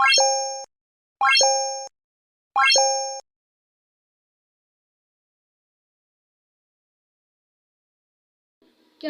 کیا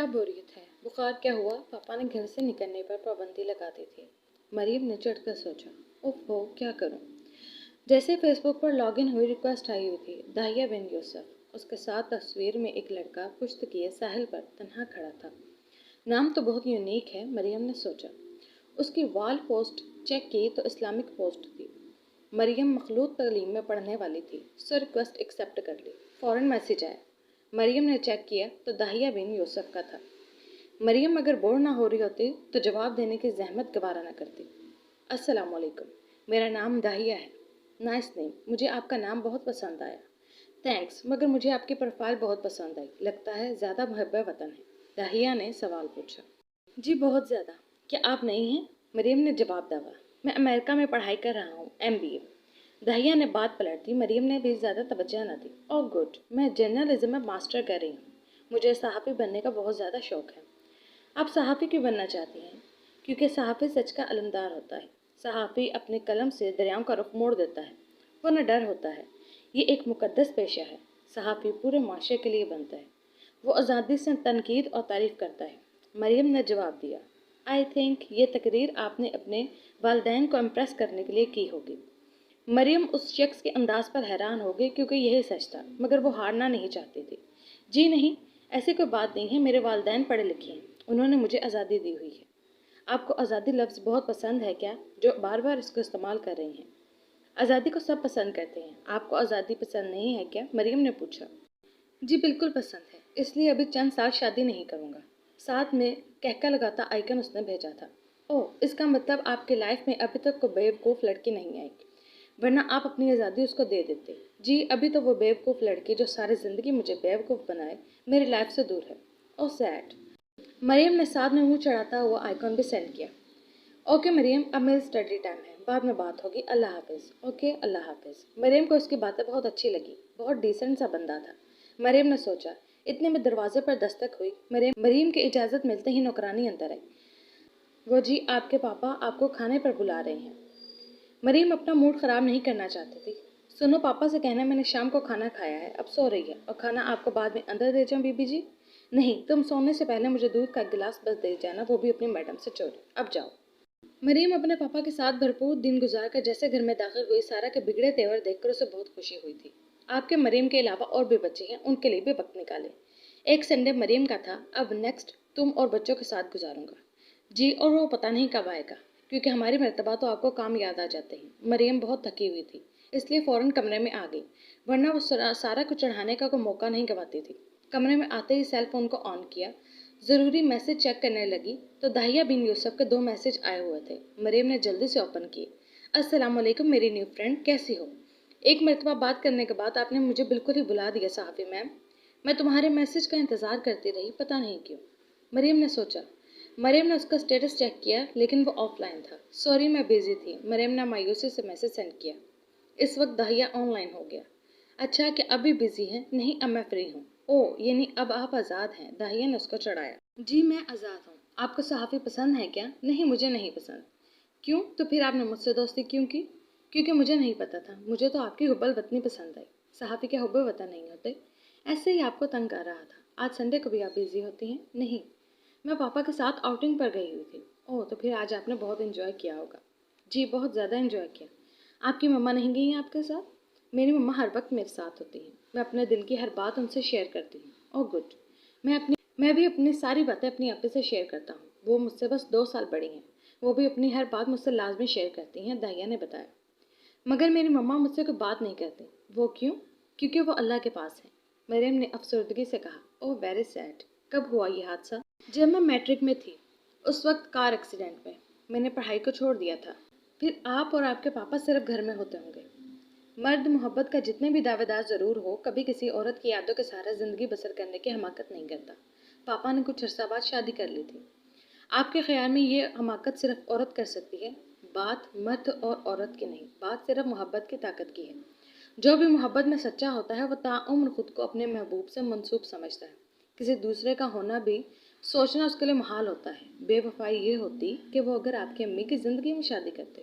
بوریت ہے، بخار کیا ہوا؟ پاپا نے گھر سے نکلنے پر پابندی لگا دی تھی۔ مریم نے چڑھ کر سوچا، اوف ہو کیا کروں؟ جیسے face book per log in ہوئی ریکویسٹ آئی ہوئی تھی، داہیہ بن یوسف، اس کے ساتھ تصویر میں ایک لڑکا پشت کیے ساحل پر تنہا کھڑا تھا۔ نام تو بہت یونیک ہے، مریم نے سوچا۔ اس کی وال پوسٹ چیک کی تو اسلامک پوسٹ تھی۔ مریم مخلوط تعلیم میں پڑھنے والی تھی، سو ریکویسٹ ایکسیپٹ کر لی۔ فوراً میسیج آیا۔ مریم نے چیک کیا تو داہیہ بن یوسف کا تھا۔ مریم اگر بور نہ ہو رہی ہوتی تو جواب دینے کی زحمت گوارا نہ کرتی۔ السلام علیکم، میرا نام داہیہ ہے۔ نائس نیم، مجھے آپ کا نام بہت پسند آیا۔ تھینکس، مگر مجھے آپ کی پروفائل بہت پسند آئی، لگتا ہے زیادہ محب وطن ہے۔ داہیہ نے سوال پوچھا۔ جی بہت زیادہ۔ کیا آپ نئی ہیں؟ مریم نے جواب دیا۔ میں امریکہ میں پڑھائی کر رہا ہوں، MBA۔ داہیہ نے بات پلٹ دی۔ مریم نے بھی زیادہ توجہ نہ دی۔ اوہ گڈ، میں جرنلزم میں ماسٹر کر رہی ہوں۔ مجھے صحافی بننے کا بہت زیادہ شوق ہے۔ آپ صحافی کیوں بننا چاہتی ہیں؟ کیونکہ صحافی سچ کا علمدار ہوتا ہے۔ صحافی اپنے قلم سے دریاؤں کا رخ موڑ دیتا ہے۔ وہ نہ ڈر ہوتا ہے۔ یہ ایک مقدس پیشہ ہے۔ صحافی پورے معاشرے کے لیے بنتا ہے۔ وہ آزادی سے تنقید اور تعریف کرتا ہے۔ مریم نے جواب دیا، آئی تھنک یہ تقریر آپ نے اپنے والدین کو امپریس کرنے کے لیے کی ہوگی۔ مریم اس شخص کے انداز پر حیران ہو گئی کیونکہ یہی سچ تھا، مگر وہ ہارنا نہیں چاہتی تھی۔ جی نہیں، ایسی کوئی بات نہیں ہے، میرے والدین پڑھے لکھے ہیں، انہوں نے مجھے آزادی دی ہوئی ہے۔ آپ کو آزادی لفظ بہت پسند ہے کیا، جو بار بار اس کو استعمال کر رہی ہیں؟ آزادی کو سب پسند کرتے ہیں، آپ کو آزادی پسند نہیں ہے کیا؟ مریم نے پوچھا۔ جی بالکل پسند ہے، اس لیے ابھی چند سال شادی نہیں کروں گا۔ ساتھ میں کہکا لگاتا آئیکن اس نے بھیجا تھا۔ اوہ، اس کا مطلب آپ کی لائف میں ابھی تک کوئی بیوقوف لڑکی نہیں آئی، ورنہ آپ اپنی آزادی اس کو دے دیتے۔ جی ابھی تو وہ بیوقوف لڑکی جو ساری زندگی مجھے بیوقوف بنائے میری لائف سے دور ہے۔ اوہ سیڈ۔ مریم نے ساتھ میں منہ چڑھاتا ہوا آئیکن بھی سینڈ کیا۔ اوکے مریم، اب میری اسٹڈی ٹائم ہے، بعد میں بات ہوگی، اللہ حافظ۔ اوکے اللہ حافظ۔ مریم کو اس کی باتیں بہت اچھی لگی، بہت ڈیسنٹ سا بندہ تھا۔ مریم نے سوچا۔ اتنے میں دروازے پر دستک ہوئی۔ مریم کی اجازت ملتے ہی نوکرانی اندر آئی۔ وہ جی آپ کے پاپا آپ کو کھانے پر بلا رہے ہیں۔ مریم اپنا موڈ خراب نہیں کرنا چاہتی تھی۔ سنو، پاپا سے کہنا میں نے شام کو کھانا کھایا ہے، اب سو رہی ہے، اور کھانا آپ کو بعد میں اندر دے جاؤں بی جی؟ نہیں، تم سونے سے پہلے مجھے دودھ کا گلاس بس دے جانا، وہ بھی اپنی میڈم سے چوری۔ اب جاؤ۔ مریم اپنے پاپا کے ساتھ بھرپور دن گزار کر جیسے گھر میں داخل ہوئی، سارا کے بگڑے تیور دیکھ کر اسے بہت خوشی ہوئی تھی۔ آپ کے مریم کے علاوہ اور بھی بچے ہیں، ان کے لیے بھی وقت نکالے۔ ایک سنڈے مریم کا تھا، اب نیکسٹ تم اور بچوں کے ساتھ گزاروں گا۔ جی، اور وہ پتہ نہیں کب آئے گا، کیونکہ ہماری مرتبہ تو آپ کو کام یاد آ جاتے ہیں۔ مریم بہت تھکی ہوئی تھی، اس لیے فوراً کمرے میں آ گئی، ورنہ وہ سارا کو چڑھانے کا کوئی موقع نہیں گنواتی تھی۔ کمرے میں آتے ہی سیل فون کو آن کیا، ضروری میسج چیک کرنے لگی تو داہیہ بن یوسف کے 2 میسج آئے ہوئے تھے۔ مریم نے جلدی سے اوپن کیے۔ السلام علیکم میری نیو فرینڈ، کیسی ہو؟ ایک مرتبہ بات کرنے کے بعد آپ نے مجھے بالکل ہی بلا دیا صحافی میم، میں تمہارے میسج کا انتظار کرتی رہی، پتہ نہیں کیوں۔ مریم نے سوچا۔ مریم نے اس کا اسٹیٹس چیک کیا لیکن وہ آف لائن تھا۔ سوری میں بیزی تھی، مریم نے مایوسی سے میسج سینڈ کیا۔ اس وقت داہیہ آن لائن ہو گیا۔ اچھا کہ اب بھی بزی ہیں؟ نہیں، اب میں فری ہوں۔ اوہ، یعنی اب آپ آزاد ہیں؟ داہیہ نے اس کو چڑھایا۔ جی میں آزاد ہوں۔ آپ کو صحافی پسند ہے کیا؟ نہیں، مجھے نہیں پسند۔ کیوں؟ تو پھر آپ نے مجھ سے دوستی کیوں کی؟ کیونکہ مجھے نہیں پتا تھا، مجھے تو آپ کی حب الوطنی پسند آئی۔ صحافی کے حب وطن نہیں ہوتے، ایسے ہی آپ کو تنگ کر رہا تھا۔ آج سنڈے کو بھی آپ بزی ہوتی ہیں؟ نہیں، میں پاپا کے ساتھ آؤٹنگ پر گئی ہوئی تھی۔ اوہ، تو پھر آج آپ نے بہت انجوائے کیا ہوگا۔ جی بہت زیادہ انجوائے کیا۔ آپ کی مما نہیں گئی ہیں آپ کے ساتھ؟ میری مما ہر وقت میرے ساتھ ہوتی ہیں، میں اپنے دل کی ہر بات ان سے شیئر کرتی ہوں۔ اوہ گڈ، میں بھی اپنی ساری باتیں اپنی آپی سے شیئر کرتا ہوں، وہ مجھ سے بس 2 سال بڑی ہیں، وہ بھی اپنی ہر بات مجھ سے لازمی شیئر کرتی ہیں، داہیہ نے بتایا۔ مگر میری مما مجھ سے کوئی بات نہیں کرتی۔ وہ کیوں؟ کیونکہ وہ اللہ کے پاس ہیں، مریم نے افسردگی سے کہا۔ اوہ ویری سیڈ، کب ہوا یہ حادثہ؟ جب میں میٹرک میں تھی، اس وقت کار ایکسیڈنٹ میں نے پڑھائی کو چھوڑ دیا تھا۔ پھر آپ اور آپ کے پاپا صرف گھر میں ہوتے ہوں گے۔ مرد محبت کا جتنے بھی دعوے دار ضرور ہو، کبھی کسی عورت کی یادوں کے سہارے زندگی بسر کرنے کی حماقت نہیں کرتا۔ پاپا نے کچھ عرصہ بعد شادی کر لی تھی۔ آپ کے خیال میں یہ حماقت صرف عورت کر سکتی ہے؟ بات مرد اور عورت کی نہیں، بات صرف محبت کی طاقت کی ہے۔ جو بھی محبت میں سچا ہوتا ہے وہ تاعمر خود کو اپنے محبوب سے منسوب سمجھتا ہے۔ کسی دوسرے کا ہونا بھی سوچنا اس کے لیے محال ہوتا ہے۔ بے وفائی یہ ہوتی کہ وہ اگر آپ کی امی کی زندگی میں شادی کرتے۔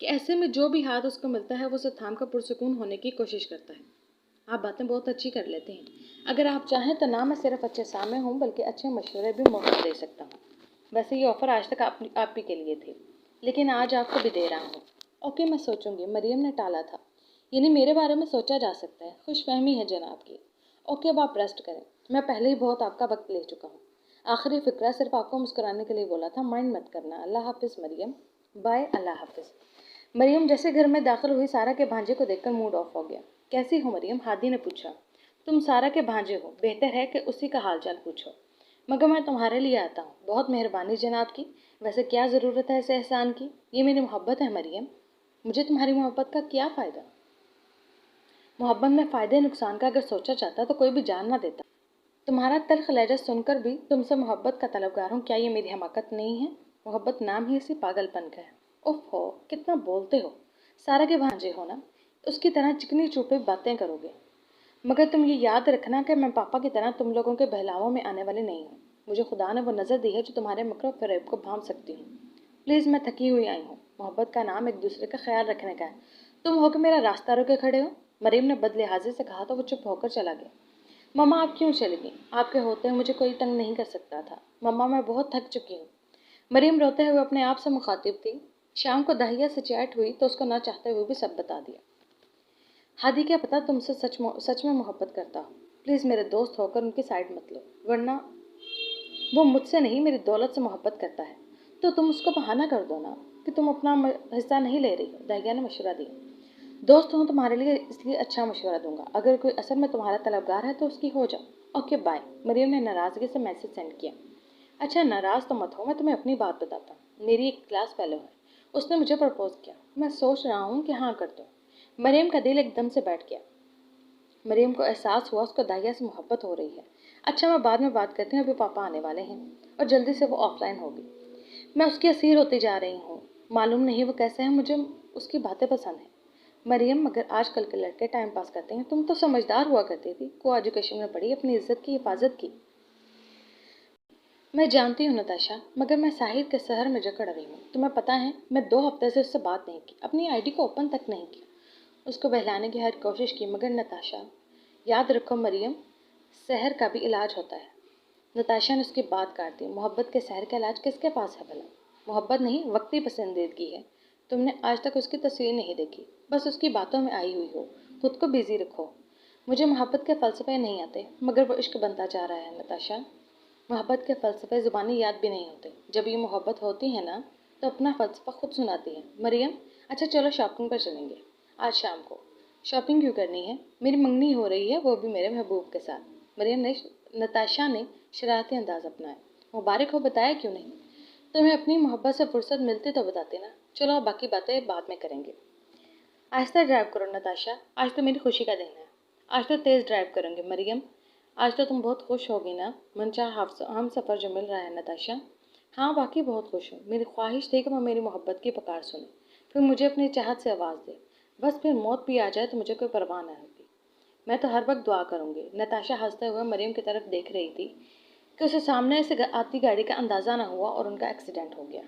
کہ ایسے میں جو بھی ہاتھ اس کو ملتا ہے وہ اسے تھام کر پرسکون ہونے کی کوشش کرتا ہے۔ آپ باتیں بہت اچھی کر لیتے ہیں۔ اگر آپ چاہیں تو نہ میں صرف اچھے سامع ہوں بلکہ اچھے مشورے بھی مفت دے سکتا ہوں۔ ویسے یہ آفر آج تک آپ ہی کے لیے تھی، لیکن آج آپ کو بھی دے رہا ہوں۔ اوکے، میں سوچوں گی، مریم نے ٹالا تھا۔ یعنی میرے بارے میں سوچا جا سکتا ہے۔ خوش فہمی ہے جناب کی۔ اوکے، اب آپ ریسٹ کریں، میں پہلے ہی بہت آپ کا وقت لے چکا ہوں۔ آخری فقرہ صرف آپ کو مسکرانے کے لیے بولا تھا، مائنڈ مت کرنا۔ اللہ حافظ مریم، بائے، اللہ حافظ۔ مریم جیسے گھر میں داخل ہوئی سارا کے بھانجے کو دیکھ کر موڈ آف ہو گیا۔ کیسی ہو مریم؟ ہادی نے پوچھا۔ تم سارا کے بھانجے ہو، بہتر ہے کہ اسی کا حال چال پوچھو۔ مگر میں تمہارے لیے آتا ہوں۔ بہت مہربانی جناب کی۔ ویسے کیا ضرورت ہے اس احسان کی؟ یہ میری محبت ہے مریم۔ مجھے تمہاری محبت کا کیا فائدہ؟ محبت میں فائدے نقصان کا اگر سوچا جاتا تو کوئی بھی جان نہ دیتا۔ تمہارا تلخ لہجہ سن کر بھی تم سے محبت کا طلبگار ہوں، کیا یہ میری حماقت نہیں ہے؟ محبت نام ہی اسی پاگل پن کا ہے۔ اوف ہو، کتنا بولتے ہو۔ سارا کے بھانجے ہو نا، اس کی طرح چکنی چوپے باتیں کرو گے۔ مگر تم یہ یاد رکھنا کہ میں پاپا کی طرح تم لوگوں کے بہلاووں میں آنے والی نہیں ہوں۔ مجھے خدا نے وہ نظر دی ہے جو تمہارے مکر و فریب کو بھانپ سکتی ہوں۔ پلیز، میں تھکی ہوئی آئی ہوں۔ محبت کا نام ایک دوسرے کا خیال رکھنے کا ہے۔ تم ہو کہ میرا راستہ روکے کھڑے ہو؟ مریم نے بد لحاظی سے کہا تو وہ چپ ہو کر چلا گیا۔ مما، آپ کیوں چلی گئیں؟ آپ کے ہوتے ہیں مجھے کوئی تنگ نہیں کر سکتا تھا۔ مما، میں بہت تھک چکی ہوں۔ مریم روتے ہوئے اپنے آپ سے مخاطب تھی۔ شام کو داہیہ سے چیٹ ہوئی تو اس کو نہ چاہتے ہوئے بھی سب بتا دیا۔ ہادی کیا پتا تم سے سچ میں محبت کرتا ہو۔ پلیز میرے دوست ہو کر ان کی سائڈ مت لو، ورنہ وہ مجھ سے نہیں میری دولت سے محبت کرتا ہے تو تم اس کو بہانہ کر دو نا کہ تم اپنا حصہ نہیں لے رہی ہو۔ داہیہ نے مشورہ دیا۔ دوست ہوں تمہارے لیے اس لیے اچھا مشورہ دوں گا، اگر کوئی اصل میں تمہارا طلبگار ہے تو اس کی ہو جاؤ۔ Okay bye. مریم نے ناراضگی سے میسج سینڈ کیا۔ اچھا ناراض تو مت ہو، میں تمہیں اپنی بات بتاتا ہوں۔ میری ایک کلاس فیلو ہے، اس نے مجھے پرپوز کیا۔ میں سوچ رہا ہوں کہ ہاں کر دوں۔ مریم کا دل ایک دم سے بیٹھ گیا۔ مریم کو احساس ہوا اس کو داہیہ سے محبت ہو رہی ہے۔ اچھا میں بعد میں بات کرتی ہوں، ابھی پاپا آنے والے ہیں اور جلدی سے وہ آف لائن ہوگی۔ میں اس کی اسیر ہوتی جا رہی ہوں۔ معلوم نہیں وہ کیسے ہے، مجھے اس کی باتیں پسند ہیں۔ مریم، مگر آج کل کے لڑکے ٹائم پاس کرتے ہیں، تم تو سمجھدار ہوا کرتی تھی، کو ایجوکیشن میں پڑھی، اپنی عزت کی حفاظت کی۔ میں جانتی ہوں نتاشا، مگر میں ساحر کے سحر میں جکڑ رہی ہوں۔ تمہیں پتہ ہے میں 2 ہفتے سے اس سے بات نہیں کی، اپنی آئی ڈی کو اوپن تک نہیں کیا۔ اس کو بہلانے کی ہر کوشش کی، مگر نتاشا، یاد رکھو مریم، سحر کا بھی علاج ہوتا ہے۔ نتاشا نے اس کی بات کاٹ دی۔ محبت کے سحر کا علاج کس کے پاس ہے بھلا؟ محبت نہیں، وقتی پسندیدگی ہے۔ تم نے آج تک اس کی تصویر نہیں دیکھی، بس اس کی باتوں میں آئی ہوئی ہو۔ خود کو بیزی رکھو۔ مجھے محبت کے فلسفے نہیں آتے، مگر وہ عشق بنتا جا رہا ہے نتاشا۔ محبت کے فلسفے زبانی یاد بھی نہیں ہوتے۔ جب یہ محبت ہوتی ہے نا تو اپنا فلسفہ خود سناتی ہے۔ مریم، اچھا چلو شاپنگ پر چلیں گے آج شام کو۔ شاپنگ کیوں کرنی ہے؟ میری منگنی ہو رہی ہے، وہ بھی میرے محبوب کے ساتھ۔ نتاشا نے شرارتی انداز اپنایا۔ مبارک ہو، بتایا کیوں نہیں؟ تمہیں اپنی محبت سے فرصت ملتی تو بتاتے نا۔ چلو اب باقی باتیں بعد میں کریں گے۔ آہستہ ڈرائیو کرو نتاشا، آج تو میری خوشی کا دن ہے۔ آج تو تیز ڈرائیو کریں گے مریم۔ آج تو تم بہت خوش ہوگی نا، منچاہ ہم سفر جو مل رہا ہے نتاشا۔ ہاں واقعی بہت خوش ہوں۔ میری خواہش تھی کہ وہ میری محبت کی پکار سنے، پھر مجھے اپنی چاہت سے آواز دے۔ بس پھر موت بھی آ جائے تو مجھے کوئی پرواہ نہ ہوگی۔ میں تو ہر وقت دعا کروں گی۔ نتاشا ہنستے ہوئے مریم کی طرف دیکھ رہی تھی کہ اسے سامنے سے آتی گاڑی کا اندازہ نہ ہوا اور ان کا ایکسیڈنٹ ہو گیا۔